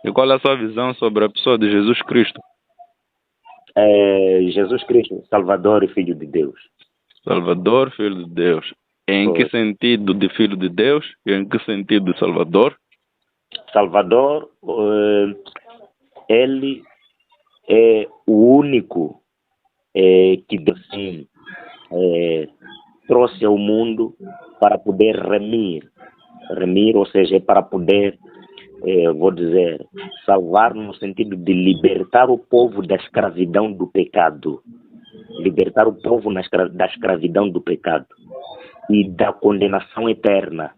E qual é a sua visão sobre a pessoa de Jesus Cristo? Jesus Cristo, Salvador e Filho de Deus. Salvador, Filho de Deus. Em que sentido de Filho de Deus e em que sentido de Salvador? Salvador, ele é o único que assim, trouxe ao mundo para poder remir, ou seja, para poder, vou dizer, salvar no sentido de libertar o povo da escravidão do pecado, libertar o povo da escravidão do pecado e da condenação eterna.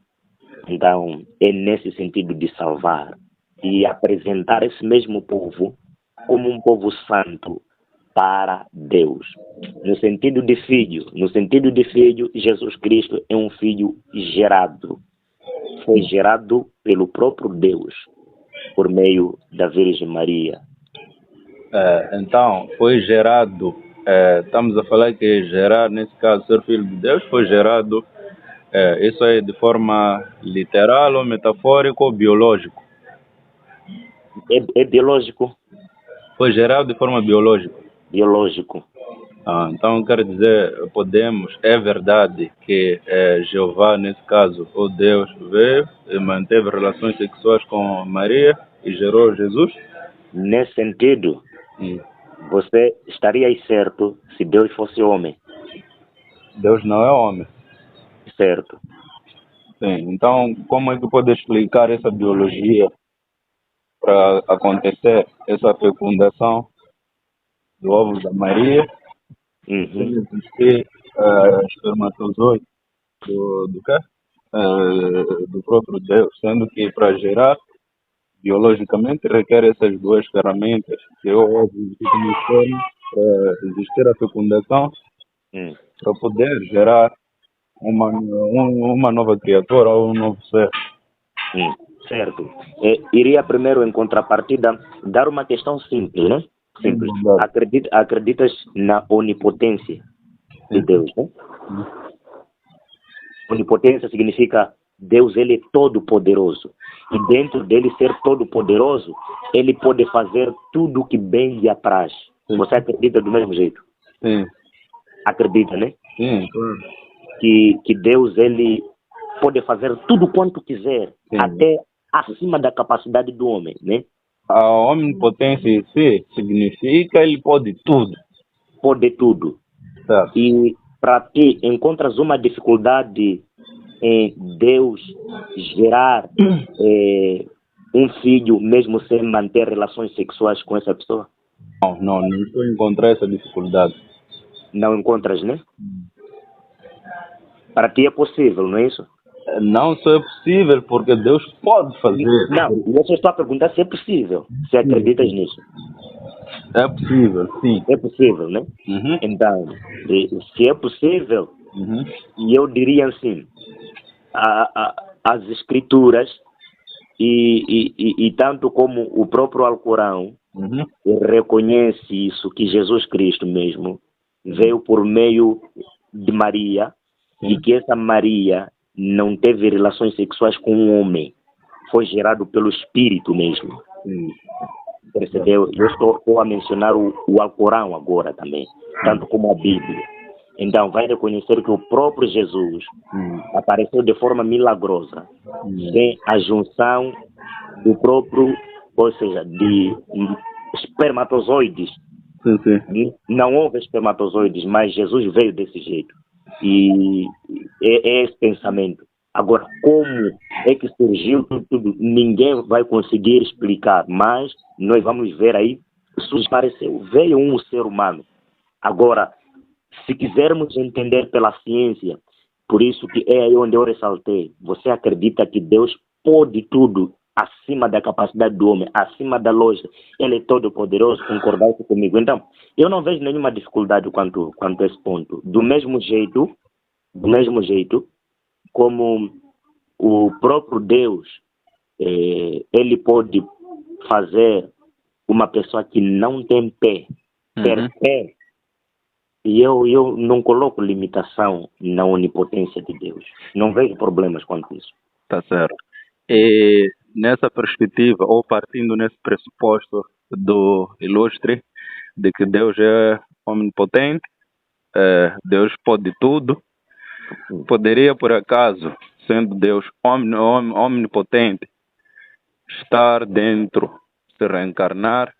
Então, é nesse sentido de salvar e apresentar esse mesmo povo como um povo santo para Deus. No sentido de filho, Jesus Cristo é um filho gerado. Foi gerado pelo próprio Deus, por meio da Virgem Maria. Então, foi gerado, estamos a falar que gerar, nesse caso, ser filho de Deus, foi gerado, isso é de forma literal ou metafórica ou biológico? É biológico. Foi gerado de forma biológica? Biológico. Então, quer dizer, é verdade que Jeová, nesse caso, o Deus, veio e manteve relações sexuais com Maria e gerou Jesus? Nesse sentido, você estaria aí certo se Deus fosse homem. Deus não é homem. Certo. Sim. Então, como é que pode explicar essa biologia para acontecer essa fecundação do óvulo da Maria? Sem existir espermatozoide do quê? Do próprio Deus, sendo que para gerar biologicamente requer essas duas ferramentas, que é o óvulo e o esperma, para existir a fecundação, para poder gerar uma nova criatura ou um novo ser. Certo. Iria primeiro, em contrapartida, dar uma questão simples, né? Simples. Acreditas na onipotência de Deus, né? Onipotência significa Deus, ele é todo poderoso. E dentro dele ser todo poderoso, ele pode fazer tudo o que bem lhe apraz. Você acredita do mesmo jeito? Sim. Acredita, né? Sim. Que Deus, ele pode fazer tudo quanto quiser, até acima da capacidade do homem, né? A onipotência em si significa ele pode tudo. Pode tudo. Certo. E para ti, encontras uma dificuldade em Deus gerar um filho, mesmo sem manter relações sexuais com essa pessoa? Não estou a encontrar essa dificuldade. Não encontras, né? Para ti é possível, não é isso? Não só é possível, porque Deus pode fazer. Não, eu só estou a perguntar se é possível. Se acreditas nisso. É possível, sim. É possível, né? Então, se é possível, e eu diria assim, as escrituras e tanto como o próprio Alcorão reconhece isso, que Jesus Cristo mesmo veio por meio de Maria e que essa Maria não teve relações sexuais com um homem, foi gerado pelo Espírito mesmo. Percebeu? Eu estou a mencionar o Alcorão agora também, tanto como a Bíblia. Então, vai reconhecer que o próprio Jesus apareceu de forma milagrosa, sem a junção do próprio, ou seja, de espermatozoides. Não houve espermatozoides, mas Jesus veio desse jeito. E é esse pensamento. Agora, como é que surgiu tudo, ninguém vai conseguir explicar, mas nós vamos ver aí, veio um ser humano. Agora, se quisermos entender pela ciência, por isso que é aí onde eu ressaltei, você acredita que Deus pode tudo acima da capacidade do homem, acima da lógica, ele é todo poderoso, concordasse comigo. Então, eu não vejo nenhuma dificuldade quanto a esse ponto. Do mesmo jeito, como o próprio Deus, ele pode fazer uma pessoa que não tem pé, ter pé. E eu não coloco limitação na onipotência de Deus. Não vejo problemas quanto a isso. Tá certo. E nessa perspectiva, ou partindo nesse pressuposto do ilustre, de que Deus é omnipotente, Deus pode tudo, poderia, por acaso, sendo Deus omnipotente, estar dentro, se reencarnar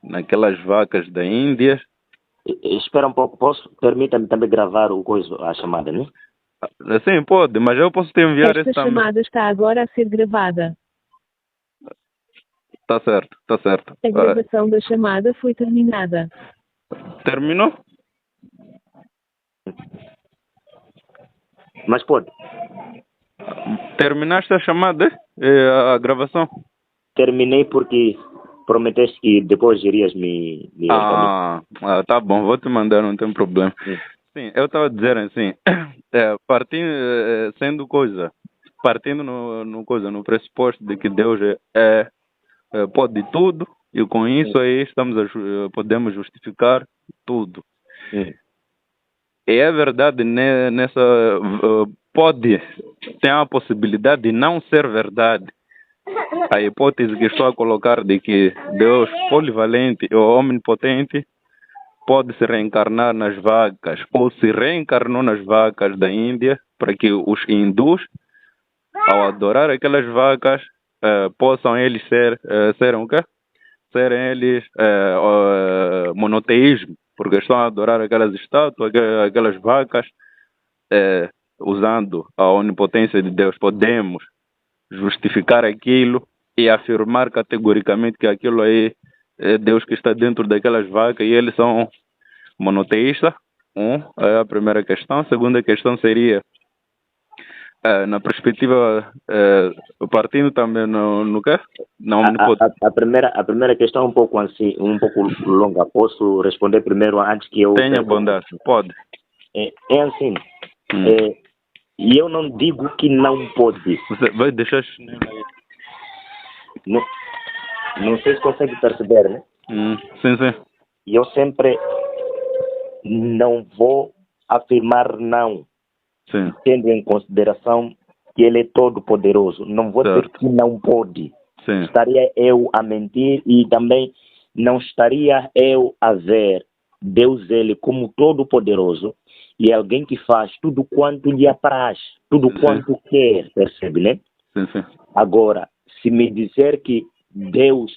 naquelas vacas da Índia? Espera um pouco, permita-me também gravar a chamada, né? Sim, pode, mas eu posso te enviar esta chamada está agora a ser gravada. Tá certo, tá certo. A gravação da chamada foi terminada. Terminou? Mas pode. Terminaste a chamada, a gravação? Terminei porque prometeste que depois irias me tá bom, vou te mandar, não tem problema. Sim, eu estava dizendo assim, partindo, partindo no pressuposto de que Deus pode tudo, e com isso aí podemos justificar tudo. E é verdade, nessa tem a possibilidade de não ser verdade. A hipótese que estou a colocar de que Deus polivalente ou omnipotente pode se reencarnar nas vacas, ou se reencarnou nas vacas da Índia, para que os hindus, ao adorar aquelas vacas, possam eles serem o quê? Serem eles monoteísmo, porque estão a adorar aquelas estátuas, aquelas vacas, usando a onipotência de Deus. Podemos justificar aquilo e afirmar categoricamente que aquilo aí é Deus que está dentro daquelas vacas e eles são monoteístas. É a primeira questão. A segunda questão seria, na perspectiva, partindo também no quê? A primeira questão é um pouco longa. Posso responder primeiro antes que eu... Tenha bondade, pode. É assim, e eu não digo que não pode. Você vai deixar... Não sei se consegue perceber, né? Sim. E eu sempre não vou afirmar não, sim, tendo em consideração que ele é todo poderoso. Não vou dizer que não pode. Sim. Estaria eu a mentir e também não estaria eu a ver Deus ele como todo poderoso e alguém que faz tudo quanto lhe apraz, tudo quanto quer, percebe, né? Sim. Agora, se me dizer que Deus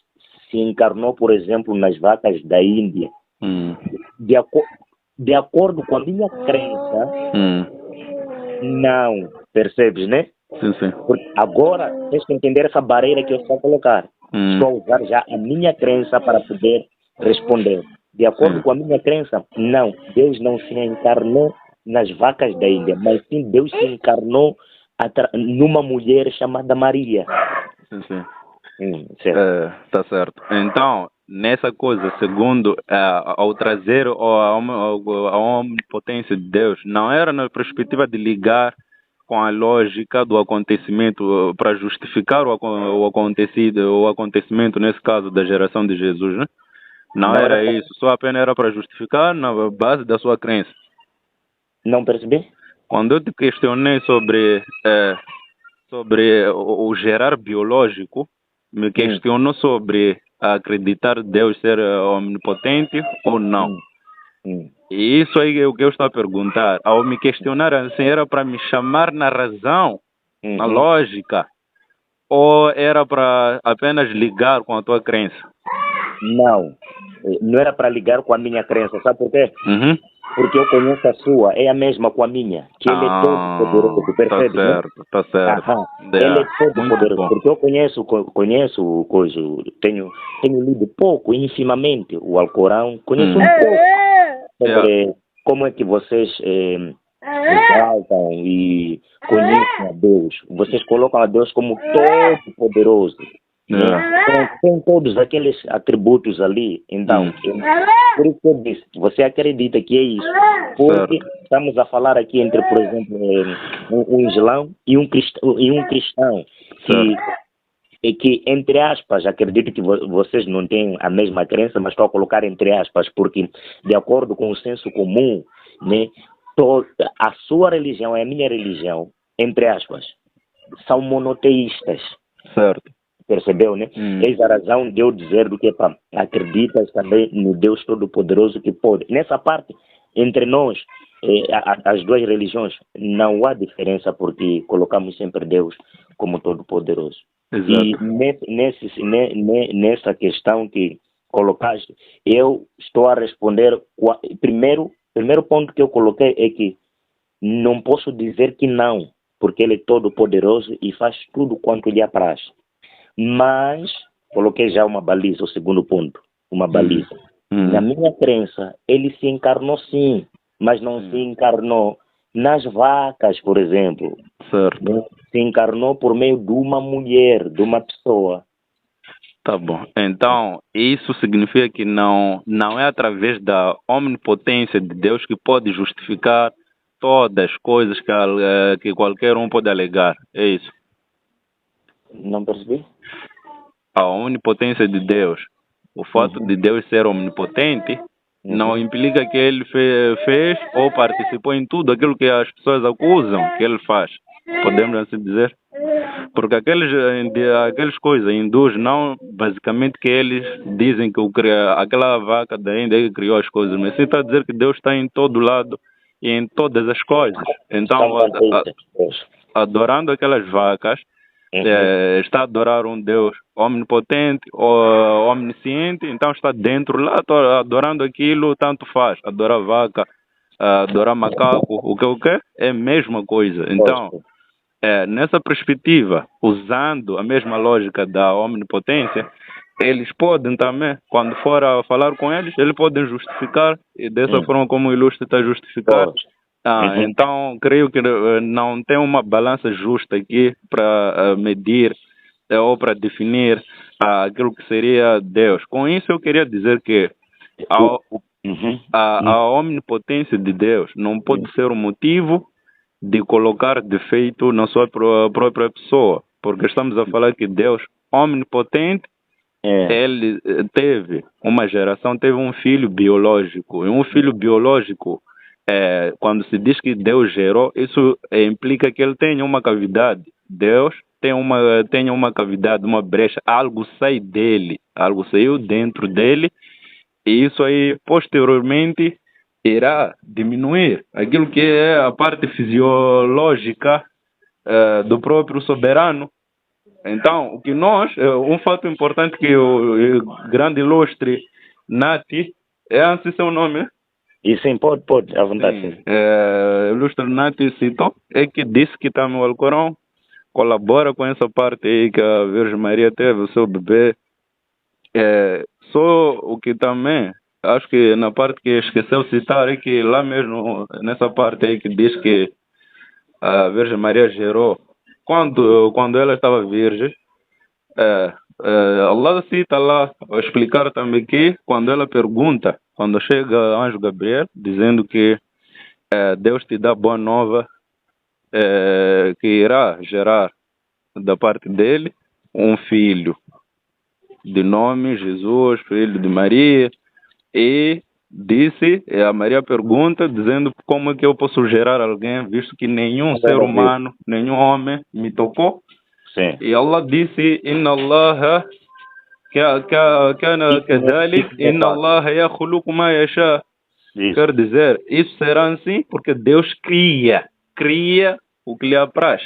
se encarnou, por exemplo, nas vacas da Índia, de acordo com a minha crença, não, percebes, né? Sim. Agora, tens que entender essa barreira que eu estou a colocar. Estou a usar já a minha crença para poder responder. De acordo com a minha crença, não, Deus não se encarnou nas vacas da Índia, mas sim Deus se encarnou numa mulher chamada Maria. Sim. Certo. Tá certo. Então, nessa coisa, segundo, ao trazer a omnipotência de Deus, não era na perspectiva de ligar com a lógica do acontecimento para justificar o acontecimento, nesse caso, da geração de Jesus, né? Não era isso, só apenas era para justificar na base da sua crença. Não percebi? Quando eu te questionei sobre o gerar biológico, me questionou sobre acreditar Deus ser omnipotente ou não. E isso aí é o que eu estou a perguntar. Ao me questionar assim, era para me chamar na razão, na lógica, ou era para apenas ligar com a tua crença? Não era para ligar com a minha crença, sabe por quê? Porque eu conheço a sua, é a mesma com a minha, que ele é todo poderoso, percebe? Tá certo. Ele é todo poderoso, porque eu conheço o coisa, tenho lido pouco, infimamente, o Alcorão, conheço um pouco sobre como é que vocês exaltam e conhecem a Deus. Vocês colocam a Deus como todo poderoso. Tem todos aqueles atributos ali. Então, por isso que eu disse, você acredita que é isso? Porque estamos a falar aqui entre, por exemplo, um islão e um cristão que, entre aspas, acredito que vocês não têm a mesma crença, mas estou a colocar entre aspas, porque de acordo com o senso comum, né, a sua religião e a minha religião, entre aspas, são monoteístas. Certo. Percebeu, né? Eis a razão de eu dizer do que, pá, acreditas também no Deus Todo-Poderoso que pode. Nessa parte, entre nós, as duas religiões, não há diferença porque colocamos sempre Deus como Todo-Poderoso. E nessa questão que colocaste, eu estou a responder. Primeiro ponto que eu coloquei é que não posso dizer que não, porque Ele é Todo-Poderoso e faz tudo quanto lhe apraz. Mas coloquei já uma baliza, o segundo ponto, uma baliza. Na minha crença, Ele se encarnou sim, mas não se encarnou nas vacas, por exemplo. Certo. Se encarnou por meio de uma mulher, de uma pessoa. Tá bom. Então, isso significa que não é através da omnipotência de Deus que pode justificar todas as coisas que qualquer um pode alegar. É isso? Não percebi? A onipotência de Deus. O fato de Deus ser omnipotente não implica que ele fez ou participou em tudo aquilo que as pessoas acusam que ele faz. Podemos assim dizer? Porque aquelas coisas hindus não, basicamente, que eles dizem que aquela vaca da Índia que criou as coisas, mas sim está a dizer que Deus está em todo lado e em todas as coisas. Então, adorando aquelas vacas, está a adorar um Deus omnipotente, omnisciente, então está dentro lá, está adorando aquilo, tanto faz. Adorar vaca, adorar macaco, o que é a mesma coisa. Então, nessa perspectiva, usando a mesma lógica da omnipotência, eles podem também, quando for a falar com eles podem justificar, e dessa forma como o ilustre está justificado. Então, creio que não tem uma balança justa aqui para medir ou para definir aquilo que seria Deus. Com isso, eu queria dizer que a omnipotência de Deus não pode ser um motivo de colocar defeito na sua própria pessoa, porque estamos a falar que Deus omnipotente, ele teve uma geração, teve um filho biológico, e um filho biológico, quando se diz que Deus gerou, isso implica que ele tenha uma cavidade. Deus tem uma cavidade, uma brecha, algo sai dele, algo saiu dentro dele, e isso aí posteriormente irá diminuir aquilo que é a parte fisiológica do próprio soberano. Então, o que um fato importante que o grande ilustre Nati, é assim seu nome? E sim, pode, à vontade. O ilustre Nati citou, é que disse que também o Alcorão colabora com essa parte aí que a Virgem Maria teve o seu bebê. Só o que também acho que na parte que esqueceu de citar é que lá mesmo, nessa parte aí que diz que a Virgem Maria gerou, quando ela estava virgem, Allah cita lá, a explicar também que quando ela pergunta, quando chega o anjo Gabriel, dizendo que Deus te dá boa nova, que irá gerar da parte dele um filho, de nome Jesus, filho de Maria, e a Maria pergunta, dizendo como é que eu posso gerar alguém, visto que nenhum ser humano, nenhum homem me tocou. Sim. E Allah disse, Inna Allah kana kadhalik, Inna Allah yakhluqu ma yasha. Quer dizer, isso será assim porque Deus cria o que lhe apraz.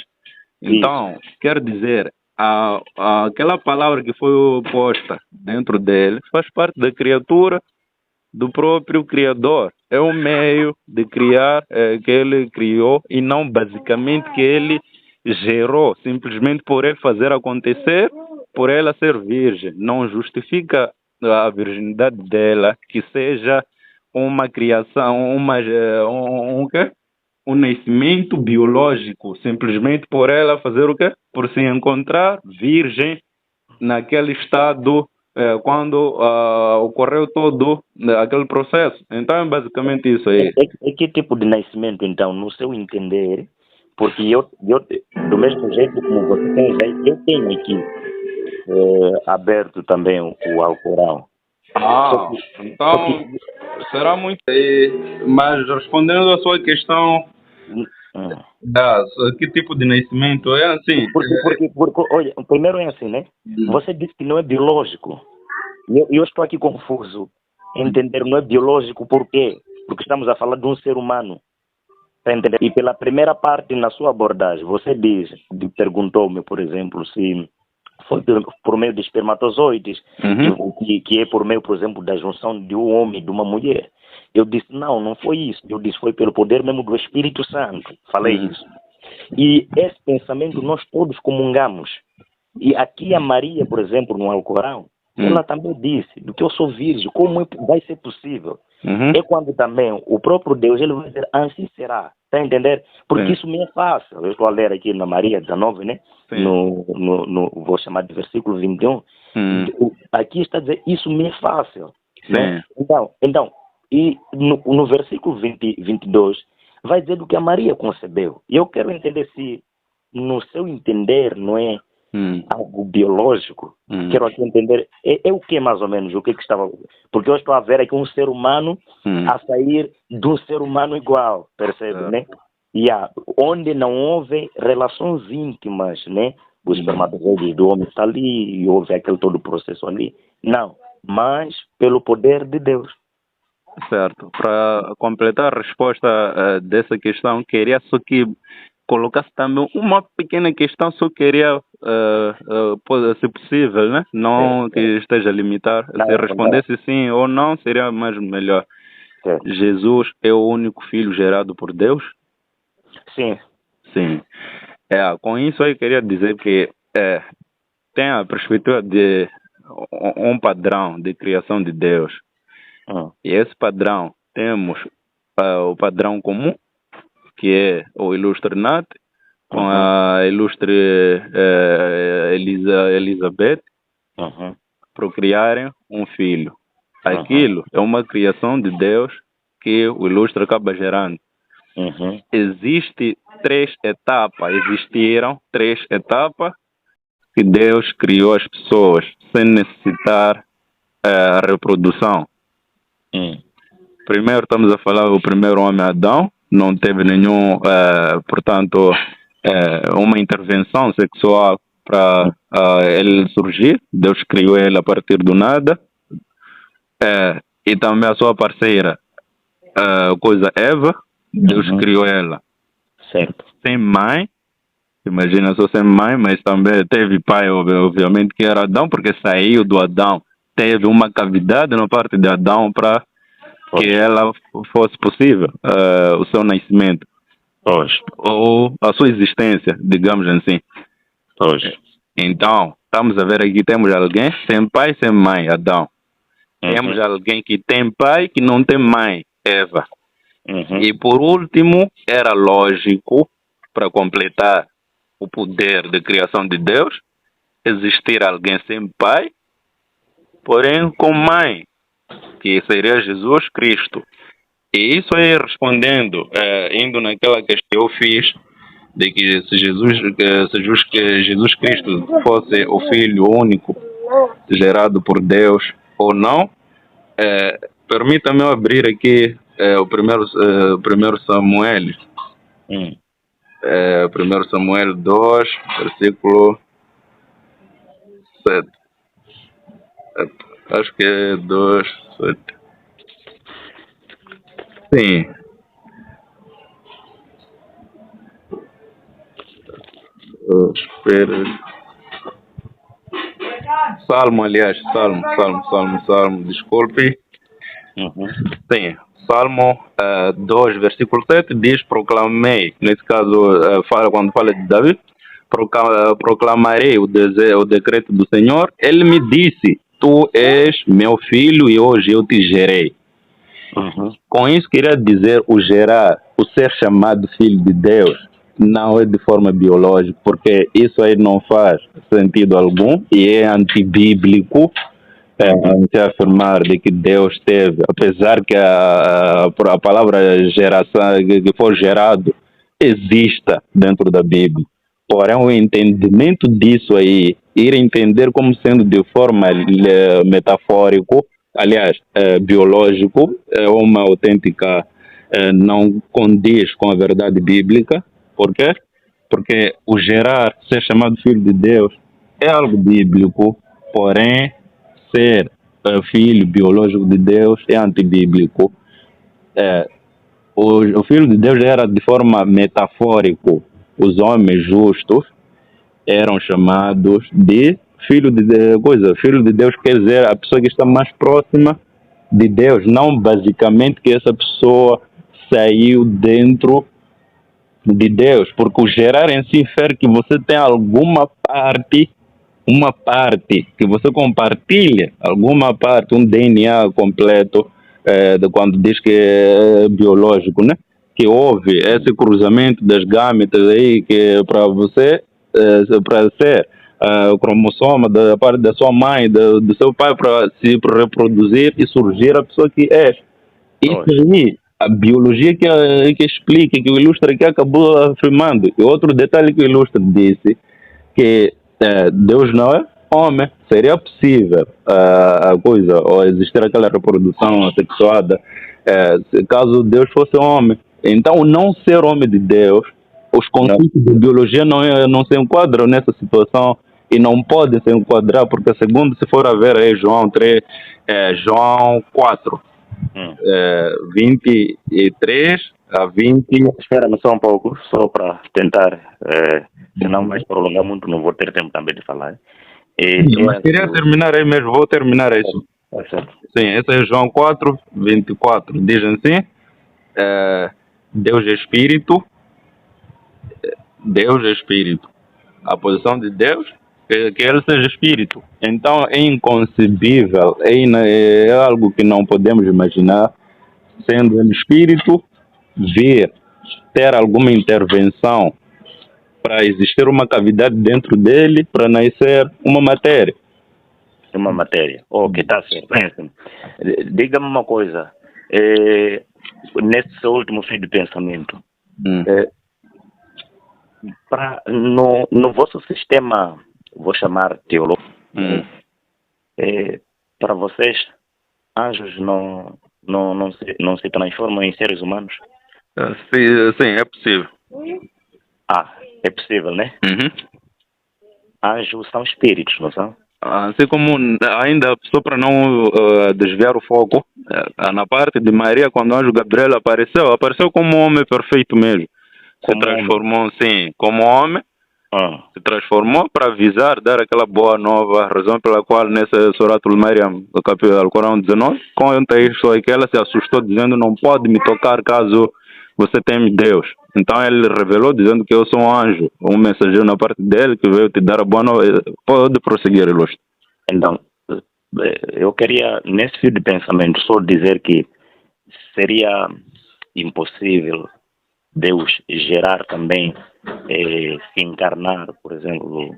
Então, quer dizer, aquela palavra que foi posta dentro dele faz parte da criatura do próprio Criador. É um meio de criar que ele criou e não basicamente que ele gerou, simplesmente por ele fazer acontecer, por ela ser virgem. Não justifica a virgindade dela que seja uma criação, um nascimento biológico, simplesmente por ela fazer o quê? Por se encontrar virgem naquele estado quando ocorreu todo aquele processo. Então é basicamente isso aí. Que tipo de nascimento, então, no seu entender? Porque eu do mesmo jeito como você tem, eu tenho aqui aberto também o Alcorão. Então será muito. Mas respondendo à sua questão, Que tipo de nascimento? É assim. Porque, olha, primeiro é assim, né? Você disse que não é biológico. Eu estou aqui confuso em entender, não é biológico, por quê? Porque estamos a falar de um ser humano. Tá entendendo? E pela primeira parte, na sua abordagem, você perguntou-me, por exemplo, se foi por meio de espermatozoides, que é por meio, por exemplo, da junção de um homem e de uma mulher. Eu disse, não foi isso. Eu disse, foi pelo poder mesmo do Espírito Santo. Falei isso. E esse pensamento nós todos comungamos. E aqui a Maria, por exemplo, no Alcorão, ela também disse, do que eu sou virgem, como vai ser possível? É quando também o próprio Deus, ele vai dizer, assim será. Tá a entender? Porque isso me é fácil. Eu estou a ler aqui na Maria 19, né? Vou chamar de versículo 21. Aqui está a dizer, isso me é fácil. Né? Então, e no versículo 22, vai dizer do que a Maria concebeu. E eu quero entender se, no seu entender, não é algo biológico. Quero aqui entender, é o que mais ou menos, o que estava... Porque eu estou a ver aqui um ser humano a sair de um ser humano igual, percebe, né? Onde não houve relações íntimas, né? Os espermatozoides do homem está ali e houve aquele todo o processo ali. Não, mas pelo poder de Deus. Certo. Para completar a resposta dessa questão, queria só que colocasse também uma pequena questão, só queria, se possível, né? Não que esteja a limitar. Se respondesse sim ou não, seria mais melhor. Jesus é o único filho gerado por Deus? Sim. Sim. Com isso aí queria dizer que tem a perspectiva de um padrão de criação de Deus. E esse padrão, temos o padrão comum, que é o ilustre Nat, com a ilustre Elizabeth, procriarem um filho. Aquilo é uma criação de Deus que o ilustre acaba gerando. Existiram três etapas que Deus criou as pessoas sem necessitar a reprodução. Primeiro estamos a falar do primeiro homem Adão, não teve nenhum, portanto, uma intervenção sexual para ele surgir. Deus criou ele a partir do nada. E também a sua parceira, Eva, Deus criou ela. Certo. Sem mãe, imagina só sem mãe, mas também teve pai, obviamente, que era Adão, porque saiu do Adão. Teve uma cavidade na parte de Adão para que ela fosse possível, o seu nascimento. Ou a sua existência, digamos assim. Então, estamos a ver aqui, temos alguém sem pai, sem mãe, Adão. Temos alguém que tem pai, que não tem mãe, Eva. E por último, era lógico, para completar o poder de criação de Deus, existir alguém sem pai, porém com mãe, que seria Jesus Cristo. E isso aí respondendo, indo naquela questão que eu fiz, de que se Jesus Cristo fosse o Filho único gerado por Deus ou não, permita-me abrir aqui o primeiro Samuel. 1 Samuel 2, versículo 7. Acho que é 2, 7. Sim. Espera. Salmo, desculpe. Sim. Salmo 2, versículo 7 diz: proclamei, nesse caso, quando fala de Davi, proclamarei o decreto do Senhor. Ele me disse: tu és meu filho e hoje eu te gerei. Com isso, queria dizer, o ser chamado filho de Deus, não é de forma biológica, porque isso aí não faz sentido algum e é antibíblico. Se afirmar de que Deus teve, apesar que a palavra geração, que for gerado, exista dentro da Bíblia. Porém, o entendimento disso aí, ir entender como sendo de forma metafórico, aliás, biológico, é uma autêntica não condiz com a verdade bíblica. Por quê? Porque o gerar, ser chamado filho de Deus, é algo bíblico, porém, ser filho biológico de Deus é antibíblico. O filho de Deus era de forma metafórica. Os homens justos eram chamados de filho de coisa. Filho de Deus quer dizer a pessoa que está mais próxima de Deus, não basicamente que essa pessoa saiu dentro de Deus, porque o gerar em si infere que você tem alguma parte, uma parte que você compartilha, alguma parte, um DNA completo, de quando diz que é biológico, né? Que houve esse cruzamento das gametas aí, que para você, para ser o cromossoma da parte da sua mãe, do seu pai, para se reproduzir e surgir a pessoa que é. Isso aí, a biologia que explica, que o Ilustre que acabou afirmando. E outro detalhe que o Ilustre disse, que Deus não é homem. Seria possível a coisa, ou existir aquela reprodução assexuada, caso Deus fosse homem. Então, o não ser homem de Deus, os conceitos de biologia não se enquadram nessa situação e não podem se enquadrar, porque segundo, se for a ver aí, João 3, João 4, 23 a 20. Espera-me só um pouco, só para tentar, se não mais prolongar muito, não vou ter tempo também de falar. Mas queria terminar aí mesmo, vou terminar isso. Sim, esse é João 4, 24. Diz assim: Deus é Espírito. Deus é Espírito. A posição de Deus é que Ele seja Espírito. Então é inconcebível, é algo que não podemos imaginar, sendo Ele Espírito, vir ter alguma intervenção para existir uma cavidade dentro dele, para nascer uma matéria. Uma matéria. Ok, está certo. Diga-me uma coisa. Nesse seu último fio de pensamento, no vosso sistema, vou chamar teológico, para vocês, anjos não se transformam em seres humanos? Sim, é possível. É possível, né? Anjos são espíritos, não são? Assim como, ainda só para não desviar o foco, na parte de Maria, quando o anjo Gabriel apareceu como um homem perfeito mesmo. Se transformou, sim, como homem, se transformou para avisar, dar aquela boa nova, razão pela qual nessa Suratul Maryam, do capítulo Corão 19, conta isso aí, que ela se assustou dizendo: não pode me tocar caso você teme Deus. Então ele revelou dizendo que eu sou um anjo, um mensageiro na parte dele que veio te dar a boa nova. Pode prosseguir, Ilustre. Então, eu queria, nesse fio de pensamento, só dizer que seria impossível Deus gerar também, se encarnar, por exemplo,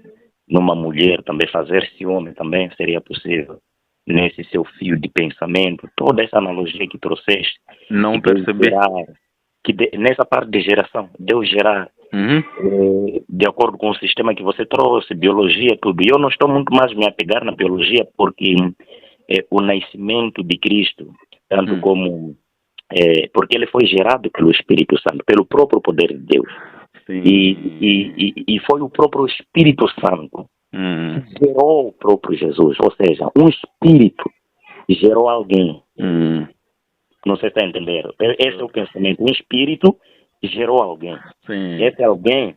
numa mulher, também fazer-se homem, também seria possível. Nesse seu fio de pensamento, toda essa analogia que trouxeste. Não percebi. Nessa parte de geração, Deus gerar, de acordo com o sistema que você trouxe, biologia, tudo. E eu não estou muito mais me apegar na biologia, porque o nascimento de Cristo, tanto como... porque ele foi gerado pelo Espírito Santo, pelo próprio poder de Deus. E foi o próprio Espírito Santo que gerou o próprio Jesus. Ou seja, um espírito gerou alguém. Não sei se está entendendo. Esse é o pensamento. Um espírito gerou alguém. Esse alguém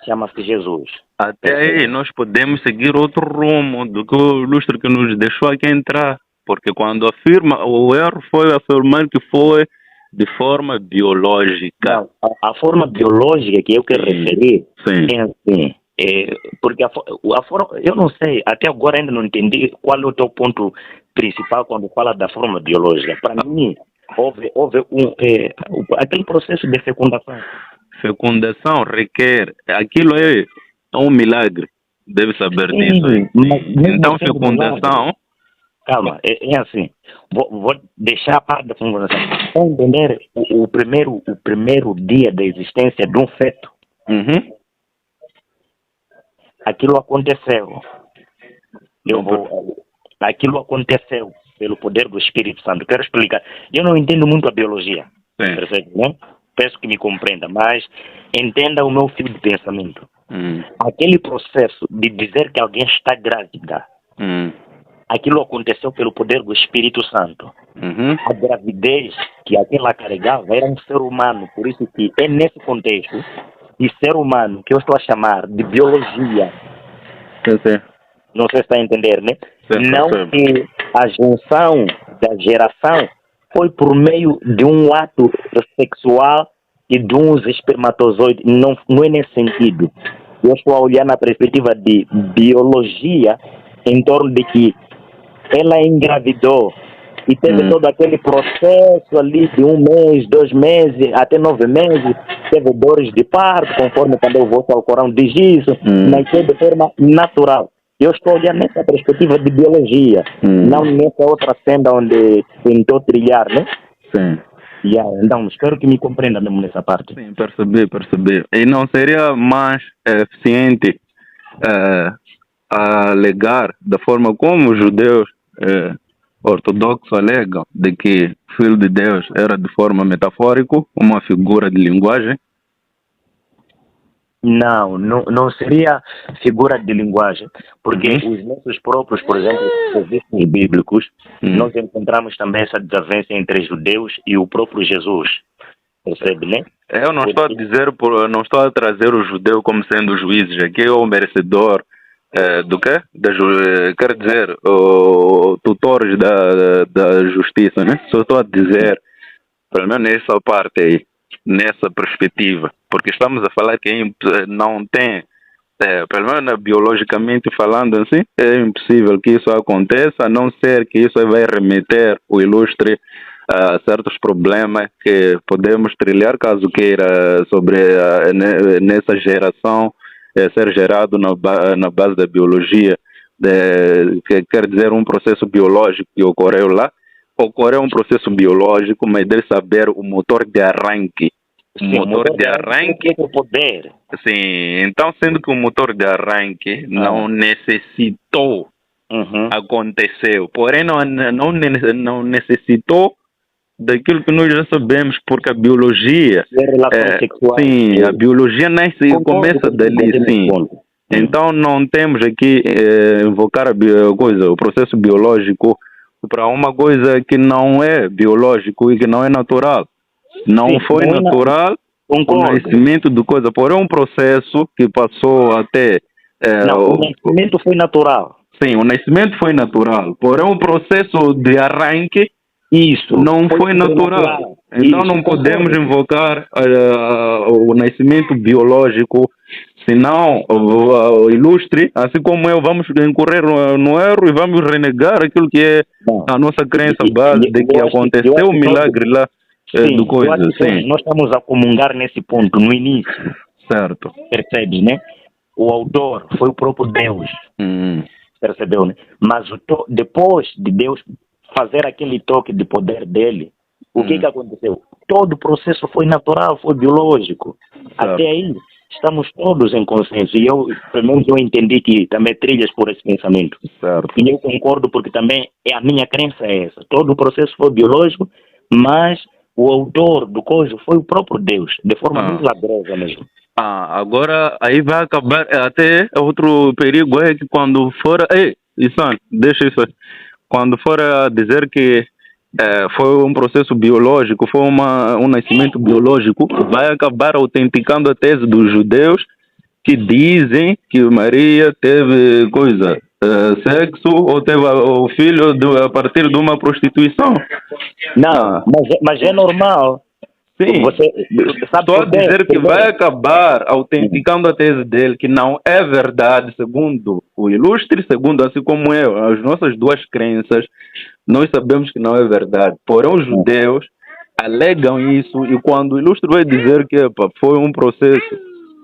chama-se Jesus. Até aí nós podemos seguir outro rumo do que o Ilustre que nos deixou aqui entrar. Porque quando afirma, o erro foi afirmar que foi de forma biológica. Não, a forma biológica que eu quero referir é assim. Porque a forma, eu não sei, até agora ainda não entendi qual é o teu ponto principal quando fala da forma biológica. Para mim, houve aquele processo de fecundação. Fecundação requer, aquilo é um milagre, deve saber disso aí. Então, fecundação... Calma, é assim, vou deixar a parte da fecundação. Para entender o primeiro dia da existência de um feto, aquilo aconteceu. Aquilo aconteceu pelo poder do Espírito Santo. Quero explicar. Eu não entendo muito a biologia. Sim. Percebe, né? Peço que me compreenda, mas entenda o meu fio de pensamento. Aquele processo de dizer que alguém está grávida, aquilo aconteceu pelo poder do Espírito Santo. A gravidez que aquela carregava era um ser humano, por isso que é nesse contexto de ser humano que eu estou a chamar de biologia. Sim. Não sei se está a entender, né? Sim, não que a junção da geração foi por meio de um ato sexual e de uns espermatozoides. Não é nesse sentido. Eu estou a olhar na perspectiva de biologia em torno de que ela engravidou e teve todo aquele processo ali de 1 mês, 2 meses, até 9 meses, teve dores de parto, conforme também o vosso Alcorão diz isso, mas foi de forma natural. Eu estou olhando nessa perspectiva de biologia, não nessa outra senda onde tentou trilhar, né? Sim. Então, espero que me compreenda mesmo nessa parte. Sim, percebi. E não seria mais eficiente alegar da forma como os judeus ortodoxos alegam de que o Filho de Deus era de forma metafórica, uma figura de linguagem? Não seria figura de linguagem, porque os nossos próprios, por exemplo, textos bíblicos, nós encontramos também essa desavença entre judeus e o próprio Jesus. Percebe, né? Eu não estou a dizer, não estou a trazer o judeu como sendo juízes aqui, ou merecedor do quê? Quer dizer, tutores da justiça, né? Só estou a dizer, pelo menos nessa parte aí, nessa perspectiva, porque estamos a falar que não tem, pelo menos biologicamente falando assim, é impossível que isso aconteça, a não ser que isso vai remeter o ilustre a certos problemas que podemos trilhar caso queira sobre nessa geração ser gerado na base da biologia, que quer dizer um processo biológico que ocorreu lá. Ocorreu um processo biológico, mas deve saber o motor de arranque. O motor de arranque. O poder. Sim, então sendo que o motor de arranque não necessitou, aconteceu. Porém, não necessitou daquilo que nós já sabemos, porque a biologia. Sim, a biologia nasce começa dali, sim. Então não temos aqui invocar o processo biológico para uma coisa que não é biológico e que não é natural. Não foi natural o nascimento de coisa, porém um processo que passou até... o nascimento foi natural. Sim, o nascimento foi natural, porém um processo de arranque não foi natural. Então não podemos invocar o nascimento biológico, senão o ilustre, assim como eu, vamos incorrer no erro e vamos renegar aquilo que é a nossa crença base de que aconteceu o milagre lá do coisa. Sim. Nós estamos a comungar nesse ponto, no início. Certo. Percebe, né? O autor foi o próprio Deus. Percebeu, né? Mas depois de Deus fazer aquele toque de poder dele, o que aconteceu? Todo o processo foi natural, foi biológico. Certo. Até aí, estamos todos em consenso. E pelo menos eu entendi que também trilhas por esse pensamento. Certo. E eu concordo porque também a minha crença é essa. Todo o processo foi biológico, mas o autor do coisa foi o próprio Deus, de forma milagrosa mesmo. Agora aí vai acabar, até outro perigo é que quando for... deixa isso aí. Quando for a dizer que foi um processo biológico, foi um nascimento biológico, vai acabar autenticando a tese dos judeus que dizem que Maria teve sexo ou teve o filho a partir de uma prostituição. Não, mas é normal. Sim, estou a dizer que vai acabar autenticando a tese dele, que não é verdade, segundo o ilustre, segundo assim como eu, as nossas duas crenças, nós sabemos que não é verdade. Porém, os judeus alegam isso, e quando o ilustre vai dizer que foi um processo,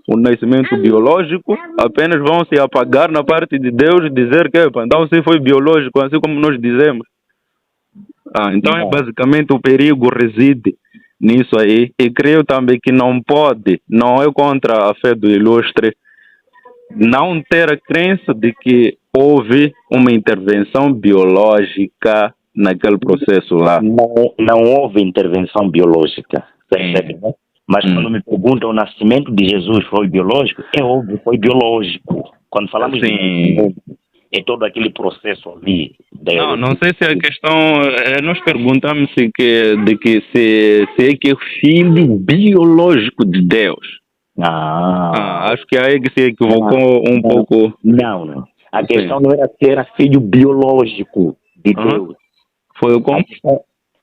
um nascimento biológico, apenas vão se apagar na parte de Deus e dizer que então sim foi biológico, assim como nós dizemos. Então, basicamente, o perigo reside nisso aí, e creio também que não é contra a fé do ilustre não ter a crença de que houve uma intervenção biológica naquele processo lá. Não houve intervenção biológica, percebe, né? Mas quando me perguntam o nascimento de Jesus foi biológico, é óbvio, foi biológico. Quando falamos de nascimento, é todo aquele processo ali. Não sei se a questão, nós perguntamos se é que é filho biológico de Deus. Acho que aí que se equivocou um pouco. Não. A questão não era se era filho biológico de Deus. Foi como?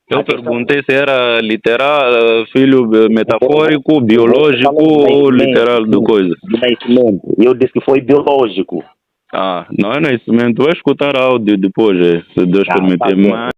Eu perguntei se era literal, filho metafórico, biológico ou literal do coisa. De nascimento. Eu disse que foi biológico. Não é nascimento. Vou escutar áudio depois, se Deus permitir.